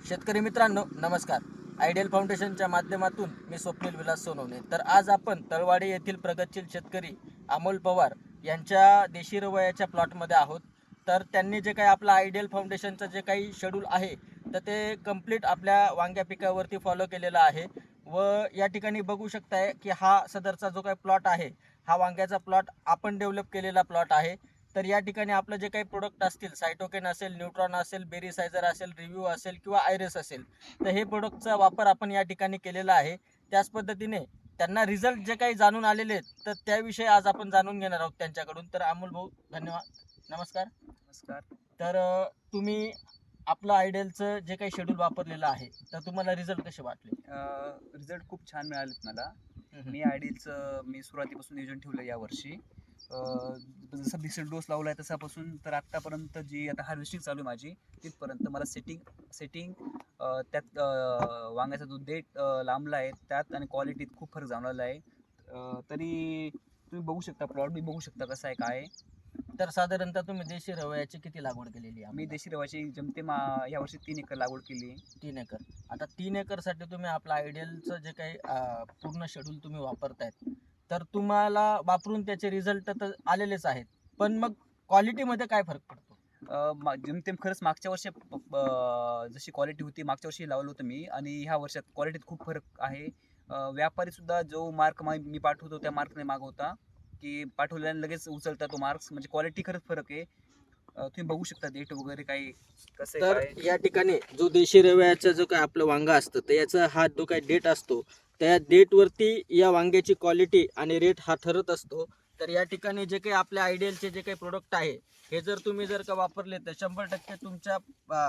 शेतकरी मित्रांनो नमस्कार. आयडियल फाउंडेशनच्या माध्यमातून मी स्वप्नील विलास सोनवणे. तर आज आपण तळवाडी येथील प्रगतशील शेतकरी अमोल पवार यांच्या देशी रवयाच्या प्लॉटमध्ये आहोत. तर त्यांनी जे काही आपलं आयडियल फाउंडेशनचं जे काही शेड्यूल आहे तर ते कंप्लीट आपल्या वांग्या पिकावरती फॉलो केलेलं आहे. व या ठिकाणी बघू शकताय की हा सदरचा जो काही प्लॉट आहे हा वांग्याचा प्लॉट आपण डेव्हलप केलेला प्लॉट आहे. तर या ठिकाणी आपलं जे काही प्रोडक्ट असतील, सायटोकेन असेल, न्यूट्रॉन असेल, बेरीसायझर असेल, रिव्ह्यू असेल किंवा आयरेस असेल, तर हे प्रोडक्टचा वापर आपण या ठिकाणी केलेला आहे. त्याच पद्धतीने त्यांना रिझल्ट जे काही जाणून आलेले आहेत तर त्याविषयी आज आपण जाणून घेणार आहोत त्यांच्याकडून. तर अमोल भाऊ धन्यवाद. नमस्कार. नमस्कार. तर तुम्ही आपलं आयडियलचं जे काही शेड्यूल वापरलेलं आहे तर तुम्हाला रिझल्ट कसे वाटले? रिझल्ट खूप छान मिळालेत मला. हम्म. मी सुरुवातीपासून नियोजन ठेवलं यावर्षी. अ, जसं बिसेल डोस लावला आहे तसापासून तर आत्तापर्यंत जी आता हार्वेस्टिंग चालू आहे माझी, तिथपर्यंत मला सेटिंग सेटिंग त्यात वांग्याचा जो देठ लांबला आहे त्यात आणि क्वालिटीत खूप फरक जाणवलेला आहे. तरी तुम्ही बघू शकता, प्लॉट बी बघू शकता कसा आहे, काय आहे. तर साधारणतः तुम्ही देशी रवयाची किती लागवड केलेली आहे? मी देशी रवाची जमतेम यावर्षी 3 एकर लागवड केली आहे. 3 एकर. आता 3 एकरसाठी तुम्ही आपलं आयडियलचं जे काही पूर्ण शेड्यूल तुम्ही वापरतायत, तर तुम्हाला वापरून त्याचे रिझल्ट तर आलेलेच आहेत. पण मग क्वालिटीमध्ये काय फरक पडतो? जेमतेम खरंच मागच्या वर्षी जशी क्वालिटी होती मागच्या वर्षी लावलं होतं मी आणि ह्या वर्षात क्वालिटीत खूप फरक आहे. व्यापारी सुद्धा जो मार्क मी पाठवतो त्या मार्कने मागवता, की पाठवल्याने लगेच उचलता तो मार्क्स, म्हणजे क्वालिटी खरंच फरक आहे. तुम्ही बघू शकता डेट वगैरे काही कसं आहे तर काय. या ठिकाणी जो देशी रव्याचा जो काही आपलं वांगा असतं तर याचा हा जो काही डेट असतो त्या डेटवरती या वांग्याची क्वालिटी आणि रेट हा ठरत असतो. तर या ठिकाणी जे काही आपल्या आयडियलचे जे काही प्रोडक्ट आहे हे जर का वापरले तर 100% तुमच्या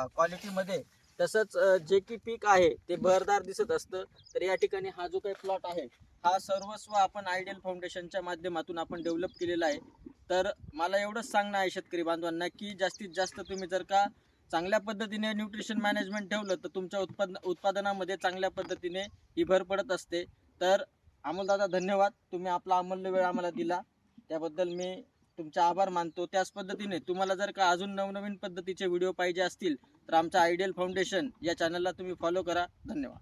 क्वालिटीमध्ये तसंच जे की पीक आहे ते बहरदार दिसत असतं. तर या ठिकाणी हा जो काही प्लॉट आहे हा सर्वस्व आपण आयडियल फाउंडेशनच्या माध्यमातून आपण डेव्हलप केलेला आहे. तर मला एवढंच सांगणं आहे शेतकरी बांधवांना की जास्तीत जास्त तुम्ही जर का चांगल्या पद्धतीने न्यूट्रिशन मॅनेजमेंट ठेवलं तर तुमच्या उत्पादनामध्ये चांगल्या पद्धतीने ही भर पडत असते. तर अमोलदादा धन्यवाद. तुम्ही आपला अमूल्य वेळ आम्हाला दिला त्याबद्दल मी तुमचा आभार मानतो. त्याच पद्धतीने तुम्हाला जर का अजून नवनवीन पद्धतीचे व्हिडिओ पाहिजे असतील तर आमच्या आयडियल फाउंडेशन या चॅनलला तुम्ही फॉलो करा. धन्यवाद.